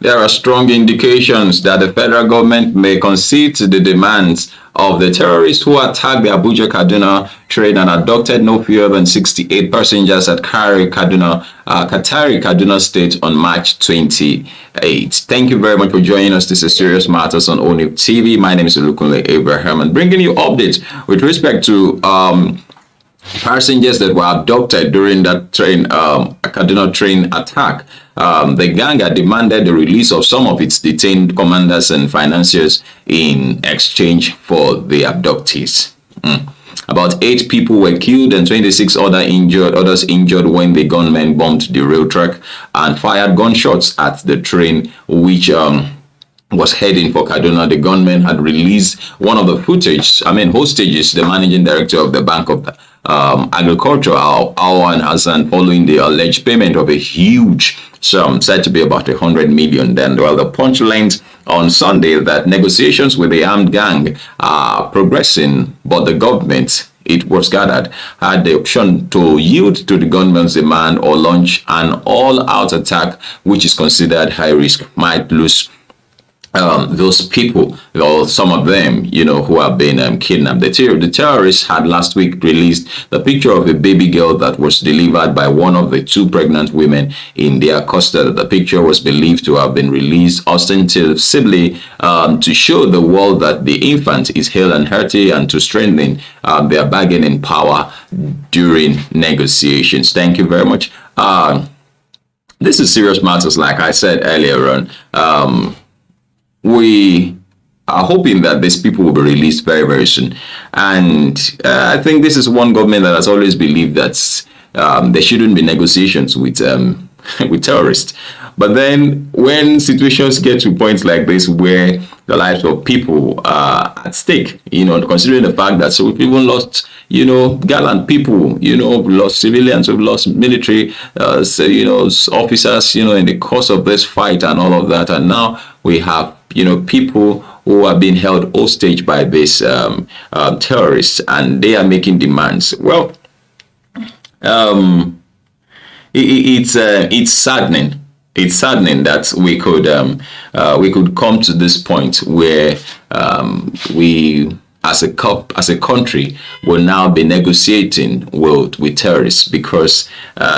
there are strong indications that the federal government may concede to the demands of the terrorists who attacked the Abuja-Kaduna train and abducted no fewer than 68 passengers at Katari, Kaduna State on March 28. Thank you very much for joining us. This is Serious Matters on ONIF TV. My name is Olukunle Abraham, and bringing you updates with respect to passengers that were abducted during that Kaduna train attack. The gang had demanded the release of some of its detained commanders and financiers in exchange for the abductees. About 8 people were killed and 26 others injured when the gunmen bombed the rail track and fired gunshots at the train, which was heading for Kaduna. The gunmen had released one of the hostages, the managing director of the Bank of Agriculture, Awan Hassan, following the alleged payment of a huge sum, said to be about 100 million. Then, well, the punch learned on Sunday that negotiations with the armed gang are progressing, but the government, it was gathered, had the option to yield to the gunmen's demand or launch an all-out attack, which is considered high risk, might lose those people, or some of them, who have been kidnapped. The terrorists had last week released the picture of a baby girl that was delivered by one of the 2 pregnant women in their custody. The picture was believed to have been released ostensibly to show the world that the infant is hale and hearty and to strengthen their bargaining power during negotiations. Thank you very much. This is Serious Matters, like I said earlier on. We are hoping that these people will be released very, very soon. And I think this is one government that has always believed that there shouldn't be negotiations with terrorists. But then when situations get to points like this where the lives of people are at stake, considering the fact that so people lost, gallant people, we've lost civilians, we've lost military, officers, in the course of this fight and all of that. And now we have, people who are being held hostage by these terrorists, and they are making demands. Well, it's saddening. It's saddening that we could come to this point where we, as a country, will now be negotiating with terrorists, because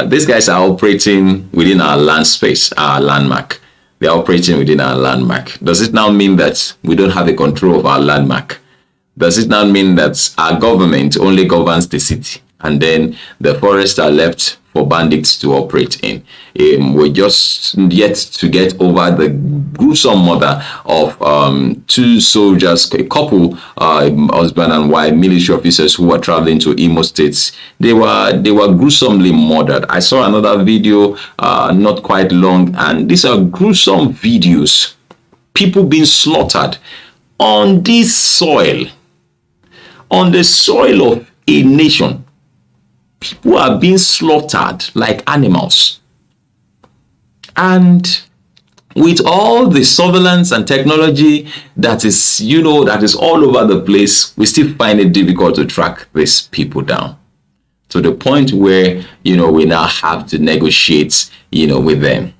these guys are operating within our land space, our landmark. They're operating within our landmark. Does it now mean that we don't have a control of our landmark? Does it now mean that our government only governs the city, and then the forests are left for bandits to operate in? We're just yet to get over the gruesome murder of 2 soldiers, a couple, husband and wife, military officers who were traveling to Imo States. They were gruesomely murdered. I saw another video not quite long, and these are gruesome videos. People being slaughtered on this soil, on the soil of a nation. People are being slaughtered like animals. And with all the surveillance and technology that is, that is all over the place, we still find it difficult to track these people down, to the point where, we now have to negotiate, with them.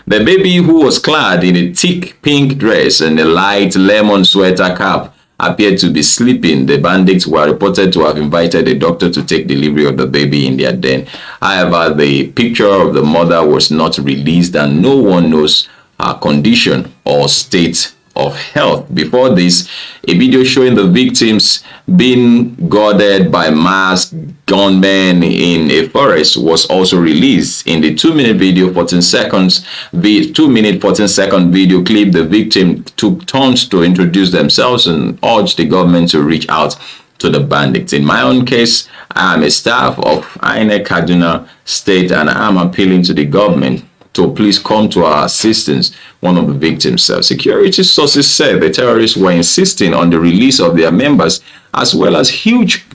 The baby, who was clad in a thick pink dress and a light lemon sweater cap, appeared to be sleeping. The bandits were reported to have invited a doctor to take delivery of the baby in their den. However, the picture of the mother was not released, and no one knows her condition or state of health. Before this, a video showing the victims being guarded by masked gunmen in a forest was also released. In the 2-minute video, 14-second video clip, the victim took turns to introduce themselves and urged the government to reach out to the bandits. In my own case, I am a staff of INEC Kaduna State, and I am appealing to the government to please come to our assistance, one of the victims said. Security sources said the terrorists were insisting on the release of their members, as well as huge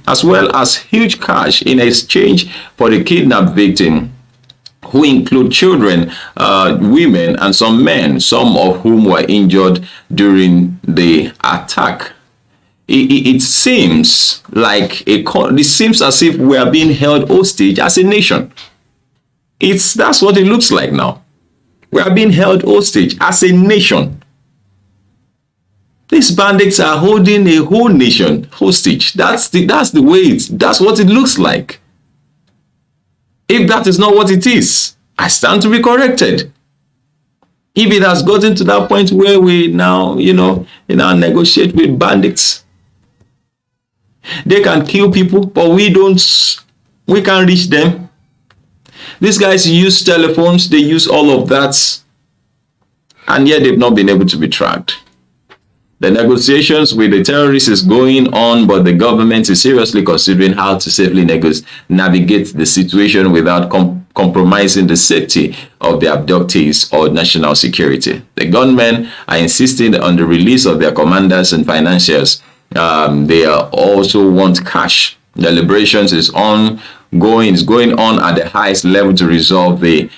cash in exchange for the kidnapped victim, who include children, women, and some men, some of whom were injured during the attack. It seems as if we are being held hostage as a nation. That's what it looks like now. We are being held hostage as a nation. These bandits are holding a whole nation hostage. That's the way that's what it looks like. If that is not what it is, I stand to be corrected. If it has gotten to that point where we now, negotiate with bandits, they can kill people, but we can't reach them. These guys use telephones, they use all of that, and yet they've not been able to be tracked. The negotiations with the terrorists is going on, but the government is seriously considering how to safely navigate the situation without compromising the safety of the abductees or national security. The gunmen are insisting on the release of their commanders and financiers. They also want cash. The deliberations is going on at the highest level to resolve the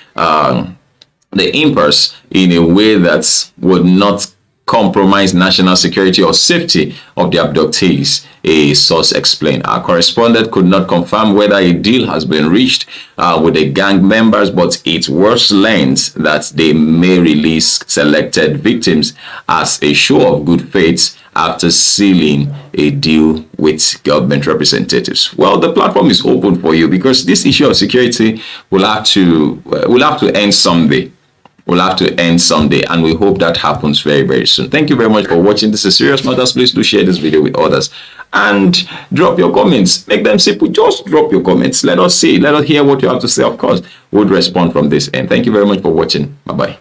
impasse in a way that would not compromise national security or safety of the abductees, a source explained. Our correspondent could not confirm whether a deal has been reached with the gang members, but it was learned that they may release selected victims as a show of good faith after sealing a deal with government representatives. Well, the platform is open for you, because this issue of security will have to end someday. Will have to end someday, and we hope that happens very, very soon. Thank you very much for watching. This is Serious Matters. Please do share this video with others and drop your comments. Make them simple. Just drop your comments. Let us see. Let us hear what you have to say. Of course, we'll respond from this end. Thank you very much for watching. Bye-bye.